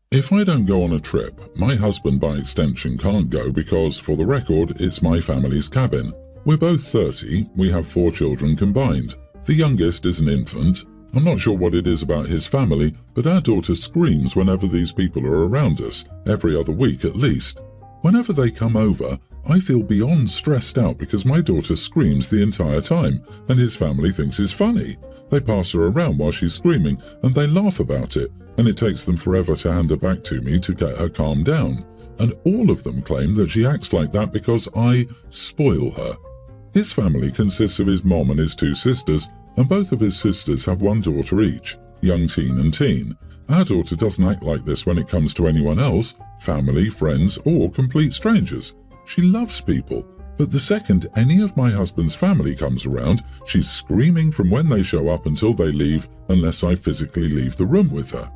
If I don't go on a trip, my husband by extension can't go because, for the record, it's my family's cabin. We're both 30, we have 4 children combined. The youngest is an infant. I'm not sure what it is about his family, but our daughter screams whenever these people are around us, every other week at least. Whenever they come over, I feel beyond stressed out because my daughter screams the entire time, and his family thinks it's funny. They pass her around while she's screaming, and they laugh about it, and it takes them forever to hand her back to me to get her calmed down. And all of them claim that she acts like that because I spoil her. His family consists of his mom and his 2 sisters, and both of his sisters have 1 daughter each, young teen and teen. Our daughter doesn't act like this when it comes to anyone else, family, friends, or complete strangers. She loves people, but the second any of my husband's family comes around, she's screaming from when they show up until they leave, unless I physically leave the room with her.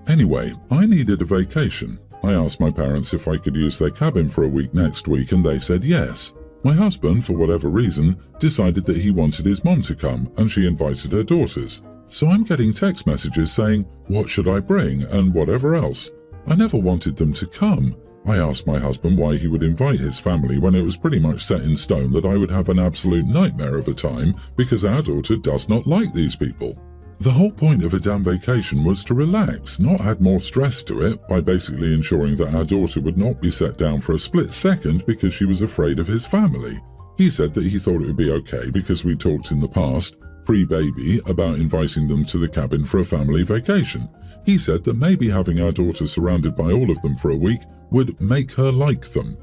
Anyway, I needed a vacation. I asked my parents if I could use their cabin for a week next week, and they said yes. My husband, for whatever reason, decided that he wanted his mom to come, and she invited her daughters. So I'm getting text messages saying, what should I bring, and whatever else. I never wanted them to come. I asked my husband why he would invite his family when it was pretty much set in stone that I would have an absolute nightmare of a time because our daughter does not like these people. The whole point of a damn vacation was to relax, not add more stress to it by basically ensuring that our daughter would not be set down for a split second because she was afraid of his family. He said that he thought it would be okay because we talked in the past, pre-baby, about inviting them to the cabin for a family vacation. He said that maybe having our daughter surrounded by all of them for a week would make her like them.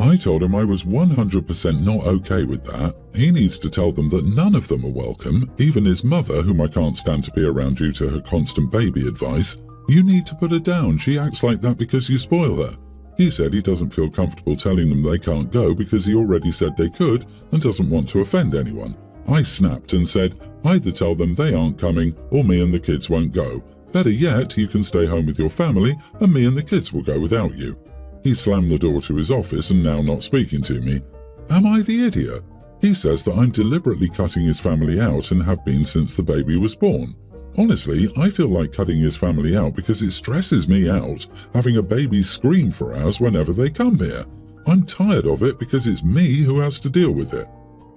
I told him I was 100% not okay with that. He needs to tell them that none of them are welcome, even his mother, whom I can't stand to be around due to her constant baby advice. You need to put her down, she acts like that because you spoil her. He said he doesn't feel comfortable telling them they can't go because he already said they could and doesn't want to offend anyone. I snapped and said, either tell them they aren't coming or me and the kids won't go. Better yet, you can stay home with your family and me and the kids will go without you. He slammed the door to his office and now not speaking to me. Am I the idiot? He says that I'm deliberately cutting his family out and have been since the baby was born. Honestly, I feel like cutting his family out because it stresses me out having a baby scream for hours whenever they come here. I'm tired of it because it's me who has to deal with it.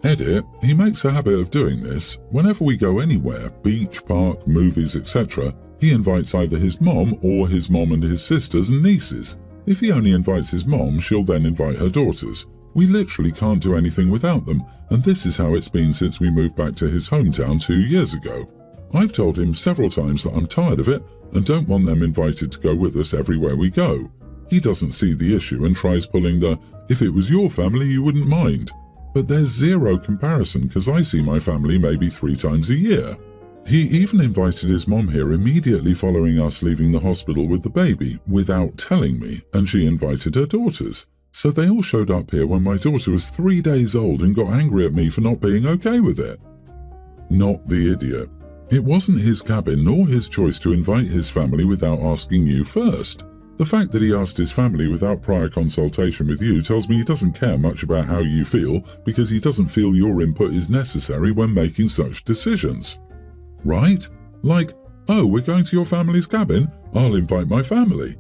Edit, he makes a habit of doing this. Whenever we go anywhere, beach, park, movies, etc., he invites either his mom or his mom and his sisters and nieces. If he only invites his mom, she'll then invite her daughters. We literally can't do anything without them, and this is how it's been since we moved back to his hometown 2 years ago. I've told him several times that I'm tired of it and don't want them invited to go with us everywhere we go. He doesn't see the issue and tries pulling the, if it was your family you wouldn't mind. But there's zero comparison because I see my family maybe 3 times a year. He even invited his mom here immediately following us leaving the hospital with the baby without telling me, and she invited her daughters. So they all showed up here when my daughter was 3 days old and got angry at me for not being okay with it. Not the idiot. It wasn't his cabin nor his choice to invite his family without asking you first. The fact that he asked his family without prior consultation with you tells me he doesn't care much about how you feel because he doesn't feel your input is necessary when making such decisions. Right? Like, oh, we're going to your family's cabin? I'll invite my family.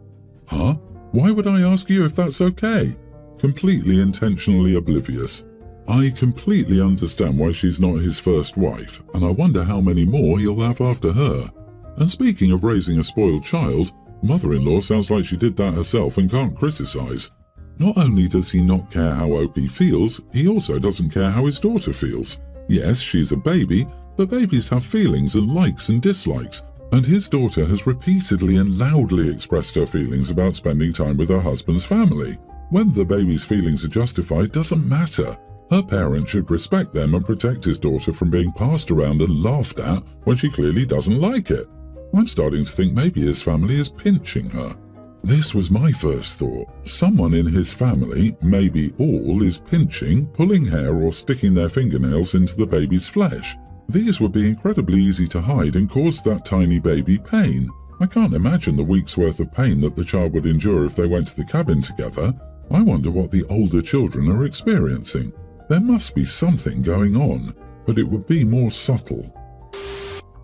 Huh? Why would I ask you if that's okay? Completely intentionally oblivious. I completely understand why she's not his first wife, and I wonder how many more he'll have after her. And speaking of raising a spoiled child, mother-in-law sounds like she did that herself and can't criticize. Not only does he not care how OP feels, he also doesn't care how his daughter feels. Yes, she's a baby, but babies have feelings and likes and dislikes, and his daughter has repeatedly and loudly expressed her feelings about spending time with her husband's family. Whether the baby's feelings are justified doesn't matter. Her parents should respect them and protect his daughter from being passed around and laughed at when she clearly doesn't like it. I'm starting to think maybe his family is pinching her. This was my first thought. Someone in his family, maybe all, is pinching, pulling hair or sticking their fingernails into the baby's flesh. These would be incredibly easy to hide and cause that tiny baby pain. I can't imagine the week's worth of pain that the child would endure if they went to the cabin together. I wonder what the older children are experiencing. There must be something going on, but it would be more subtle.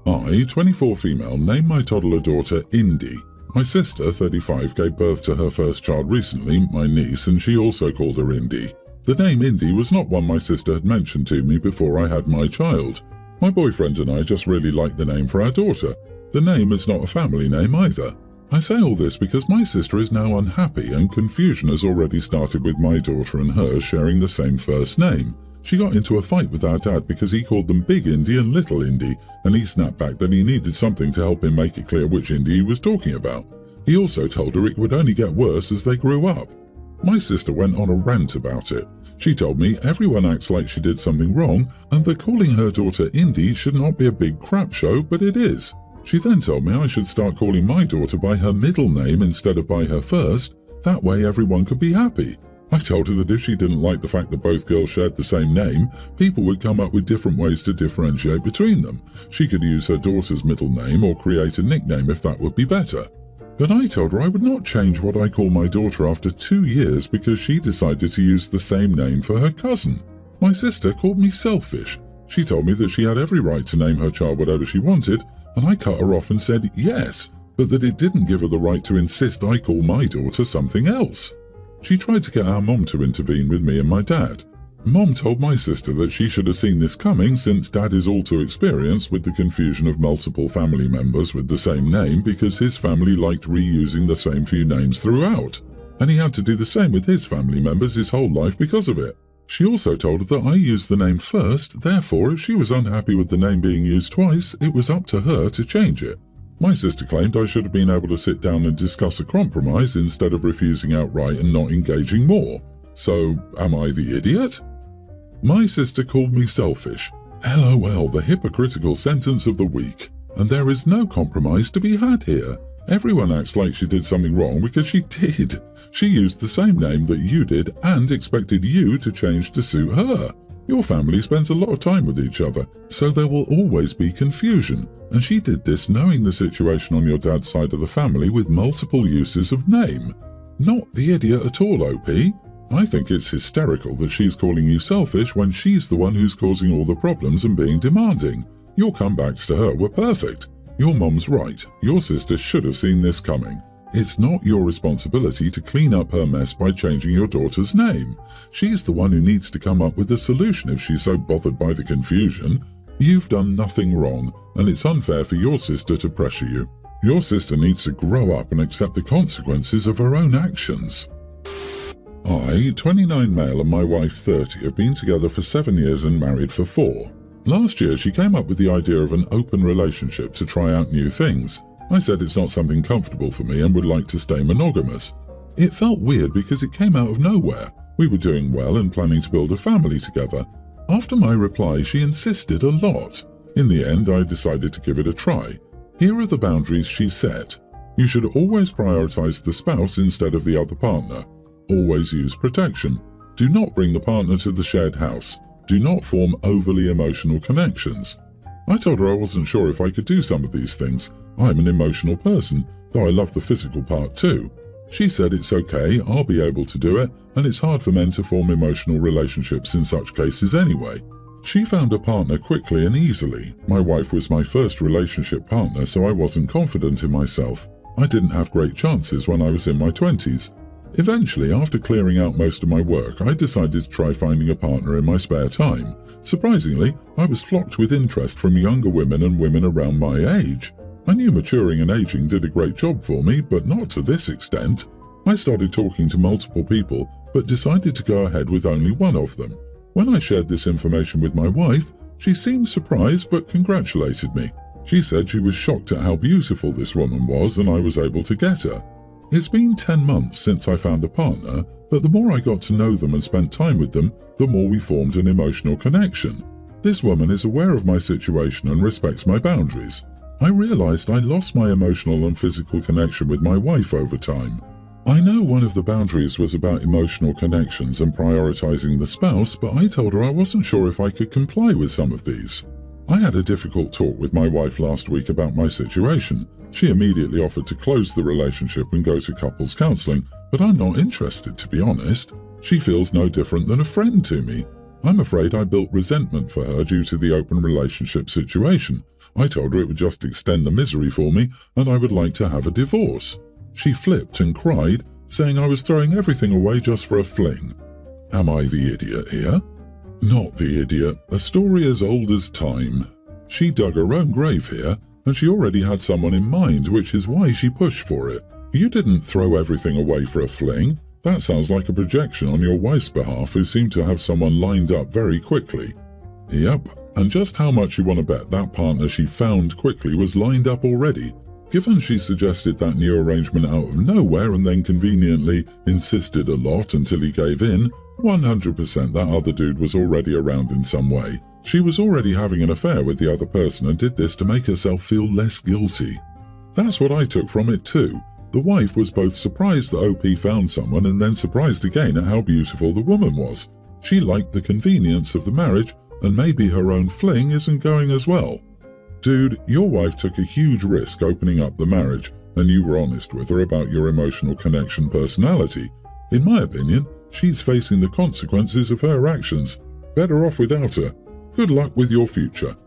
I, 24 female, named my toddler daughter Indy. My sister, 35, gave birth to her first child recently, my niece, and she also called her Indy. The name Indy was not one my sister had mentioned to me before I had my child. My boyfriend and I just really liked the name for our daughter. The name is not a family name either. I say all this because my sister is now unhappy and confusion has already started with my daughter and hers sharing the same first name. She got into a fight with our dad because he called them Big Indy and Little Indy, and he snapped back that he needed something to help him make it clear which Indy he was talking about. He also told her it would only get worse as they grew up. My sister went on a rant about it. She told me everyone acts like she did something wrong and that calling her daughter Indy should not be a big crap show, but it is. She then told me I should start calling my daughter by her middle name instead of by her first. That way everyone could be happy. I told her that if she didn't like the fact that both girls shared the same name, people would come up with different ways to differentiate between them. She could use her daughter's middle name or create a nickname if that would be better. But I told her I would not change what I call my daughter after 2 years because she decided to use the same name for her cousin. My sister called me selfish. She told me that she had every right to name her child whatever she wanted, and I cut her off and said yes, but that it didn't give her the right to insist I call my daughter something else. She tried to get our mom to intervene with me and my dad. Mom told my sister that she should have seen this coming since Dad is all too experienced with the confusion of multiple family members with the same name because his family liked reusing the same few names throughout, and he had to do the same with his family members his whole life because of it. She also told her that I used the name first, therefore if she was unhappy with the name being used twice, it was up to her to change it. My sister claimed I should have been able to sit down and discuss a compromise instead of refusing outright and not engaging more. So, am I the idiot? My sister called me selfish. LOL, the hypocritical sentence of the week. And there is no compromise to be had here. Everyone acts like she did something wrong because she did. She used the same name that you did and expected you to change to suit her. Your family spends a lot of time with each other, so there will always be confusion. And she did this knowing the situation on your dad's side of the family with multiple uses of name. Not the idiot at all, OP. I think it's hysterical that she's calling you selfish when she's the one who's causing all the problems and being demanding. Your comebacks to her were perfect. Your mom's right. Your sister should have seen this coming. It's not your responsibility to clean up her mess by changing your daughter's name. She's the one who needs to come up with a solution if she's so bothered by the confusion. You've done nothing wrong, and it's unfair for your sister to pressure you. Your sister needs to grow up and accept the consequences of her own actions. I, 29 male, and my wife 30 have been together for 7 years and married for 4. Last year she came up with the idea of an open relationship to try out new things. I said it's not something comfortable for me and would like to stay monogamous. It felt weird because it came out of nowhere. We were doing well and planning to build a family together. After my reply, she insisted a lot. In the end, I decided to give it a try. Here are the boundaries she set. You should always prioritize the spouse instead of the other partner. Always use protection. Do not bring the partner to the shared house. Do not form overly emotional connections. I told her I wasn't sure if I could do some of these things. I'm an emotional person, though I love the physical part too. She said it's okay, I'll be able to do it, and it's hard for men to form emotional relationships in such cases anyway. She found a partner quickly and easily. My wife was my first relationship partner, so I wasn't confident in myself. I didn't have great chances when I was in my 20s. Eventually, after clearing out most of my work, I decided to try finding a partner in my spare time. Surprisingly, I was flocked with interest from younger women and women around my age. I knew maturing and aging did a great job for me, but not to this extent. I started talking to multiple people, but decided to go ahead with only one of them. When I shared this information with my wife, she seemed surprised but congratulated me. She said she was shocked at how beautiful this woman was and I was able to get her. It's been 10 months since I found a partner, but the more I got to know them and spent time with them, the more we formed an emotional connection. This woman is aware of my situation and respects my boundaries. I realized I lost my emotional and physical connection with my wife over time. I know one of the boundaries was about emotional connections and prioritizing the spouse, but I told her I wasn't sure if I could comply with some of these. I had a difficult talk with my wife last week about my situation. She immediately offered to close the relationship and go to couples counseling, but I'm not interested, to be honest. She feels no different than a friend to me. I'm afraid I built resentment for her due to the open relationship situation. I told her it would just extend the misery for me and I would like to have a divorce. She flipped and cried, saying I was throwing everything away just for a fling. Am I the idiot here? Not the idiot. A story as old as time. She dug her own grave here, and she already had someone in mind, which is why she pushed for it. You didn't throw everything away for a fling. That sounds like a projection on your wife's behalf, who seemed to have someone lined up very quickly. Yep, and just how much you want to bet that partner she found quickly was lined up already? Given she suggested that new arrangement out of nowhere and then conveniently insisted a lot until he gave in, 100% that other dude was already around in some way. She was already having an affair with the other person and did this to make herself feel less guilty. That's what I took from it too. The wife was both surprised that OP found someone and then surprised again at how beautiful the woman was. She liked the convenience of the marriage, and maybe her own fling isn't going as well. Dude, your wife took a huge risk opening up the marriage, and you were honest with her about your emotional connection personality. In my opinion, she's facing the consequences of her actions. Better off without her. Good luck with your future.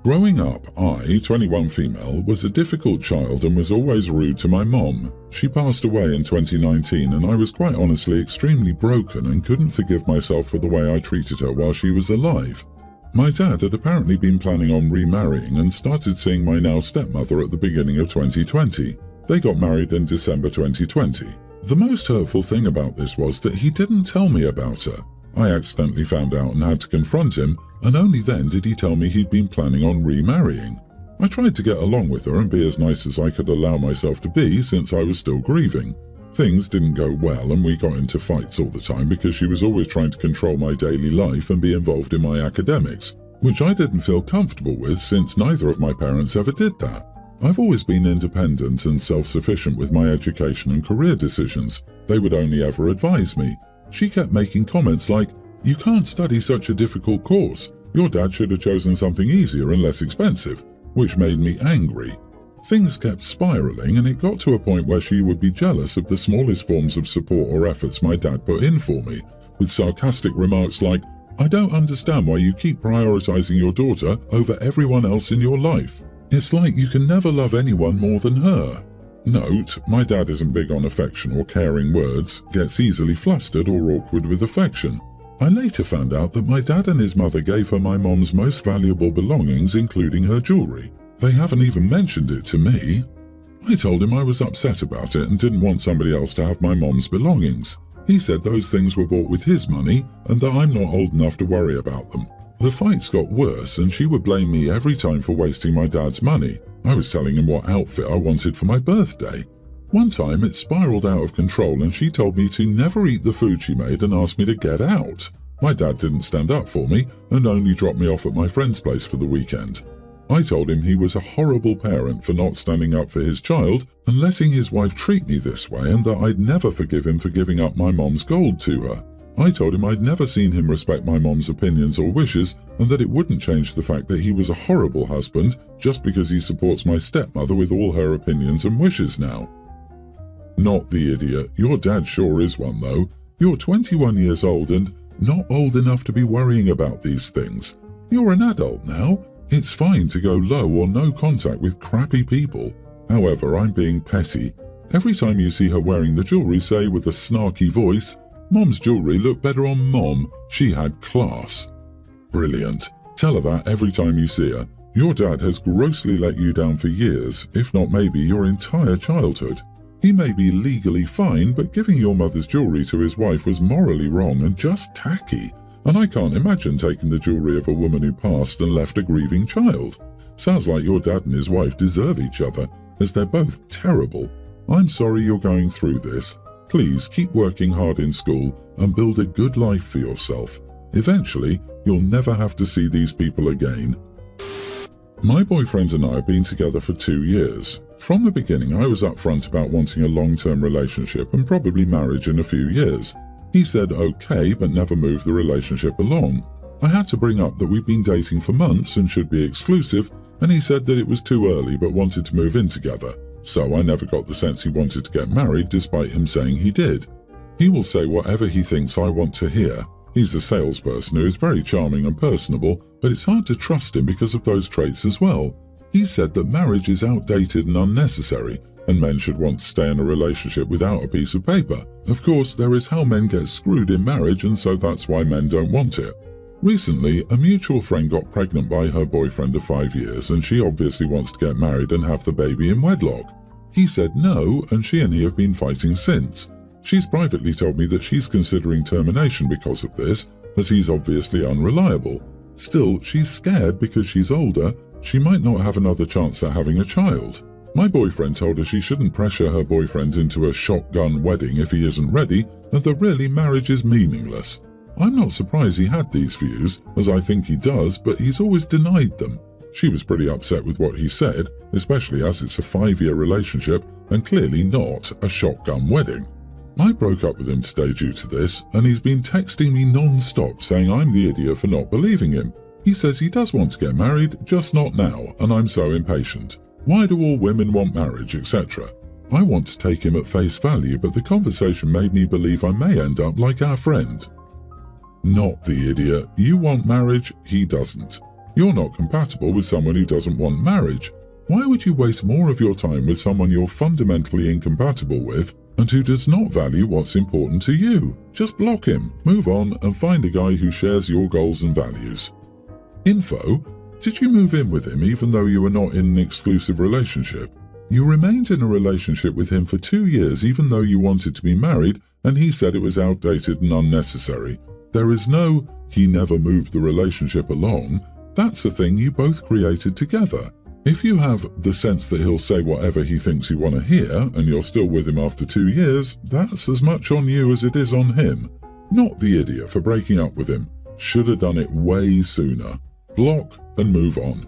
Growing up, I, 21 female, was a difficult child and was always rude to my mom. She passed away in 2019 and I was quite honestly extremely broken and couldn't forgive myself for the way I treated her while she was alive. My dad had apparently been planning on remarrying and started seeing my now stepmother at the beginning of 2020. They got married in December 2020. The most hurtful thing about this was that he didn't tell me about her. I accidentally found out and had to confront him, and only then did he tell me he'd been planning on remarrying. I tried to get along with her and be as nice as I could allow myself to be since I was still grieving. Things didn't go well and we got into fights all the time because she was always trying to control my daily life and be involved in my academics, which I didn't feel comfortable with since neither of my parents ever did that. I've always been independent and self-sufficient with my education and career decisions. They would only ever advise me. She kept making comments like, "You can't study such a difficult course. Your dad should have chosen something easier and less expensive," which made me angry. Things kept spiraling and it got to a point where she would be jealous of the smallest forms of support or efforts my dad put in for me, with sarcastic remarks like, "I don't understand why you keep prioritizing your daughter over everyone else in your life. It's like you can never love anyone more than her." Note, my dad isn't big on affection or caring words, gets easily flustered or awkward with affection. I later found out that my dad and his mother gave her my mom's most valuable belongings, including her jewelry. They haven't even mentioned it to me. I told him I was upset about it and didn't want somebody else to have my mom's belongings. He said those things were bought with his money and that I'm not old enough to worry about them. The fights got worse and she would blame me every time for wasting my dad's money. I was telling him what outfit I wanted for my birthday. One time it spiraled out of control and she told me to never eat the food she made and asked me to get out. My dad didn't stand up for me and only dropped me off at my friend's place for the weekend. I told him he was a horrible parent for not standing up for his child and letting his wife treat me this way, and that I'd never forgive him for giving up my mom's gold to her. I told him I'd never seen him respect my mom's opinions or wishes and that it wouldn't change the fact that he was a horrible husband just because he supports my stepmother with all her opinions and wishes now. Not the idiot. Your dad sure is one though. You're 21 years old and not old enough to be worrying about these things. You're an adult now. It's fine to go low or no contact with crappy people. However, I'm being petty. Every time you see her wearing the jewelry, say with a snarky voice, "Mom's jewelry looked better on Mom. She had class." Brilliant. Tell her that every time you see her. Your dad has grossly let you down for years, if not maybe your entire childhood. He may be legally fine, but giving your mother's jewelry to his wife was morally wrong and just tacky. And I can't imagine taking the jewelry of a woman who passed and left a grieving child. Sounds like your dad and his wife deserve each other, as they're both terrible. I'm sorry you're going through this. Please keep working hard in school and build a good life for yourself. Eventually, you'll never have to see these people again. My boyfriend and I have been together for 2 years. From the beginning, I was upfront about wanting a long-term relationship and probably marriage in a few years. He said okay, but never moved the relationship along. I had to bring up that we'd been dating for months and should be exclusive, and he said that it was too early but wanted to move in together. So I never got the sense he wanted to get married despite him saying he did. He will say whatever he thinks I want to hear. He's a salesperson who is very charming and personable, but it's hard to trust him because of those traits as well. He said that marriage is outdated and unnecessary, and men should want to stay in a relationship without a piece of paper. Of course, there is how men get screwed in marriage, and so that's why men don't want it. Recently, a mutual friend got pregnant by her boyfriend of 5 years, and she obviously wants to get married and have the baby in wedlock. He said no, and she and he have been fighting since. She's privately told me that she's considering termination because of this, as he's obviously unreliable. Still, she's scared because she's older. She might not have another chance at having a child. My boyfriend told her she shouldn't pressure her boyfriend into a shotgun wedding if he isn't ready, and that really marriage is meaningless. I'm not surprised he had these views, as I think he does, but he's always denied them. She was pretty upset with what he said, especially as it's a 5-year relationship and clearly not a shotgun wedding. I broke up with him today due to this, and he's been texting me non-stop saying I'm the idiot for not believing him. He says he does want to get married, just not now, and I'm so impatient. Why do all women want marriage, etc.? I want to take him at face value, but the conversation made me believe I may end up like our friend. Not the idiot. You want marriage, he doesn't. You're not compatible with someone who doesn't want marriage. Why would you waste more of your time with someone you're fundamentally incompatible with and who does not value what's important to you? Just block him, move on, and find a guy who shares your goals and values. Info: did you move in with him even though you were not in an exclusive relationship? You remained in a relationship with him for 2 years even though you wanted to be married, and he said it was outdated and unnecessary. There is no, he never moved the relationship along. That's a thing you both created together. If you have the sense that he'll say whatever he thinks you want to hear, and you're still with him after 2 years, that's as much on you as it is on him. Not the idiot for breaking up with him. Should have done it way sooner. Block and move on.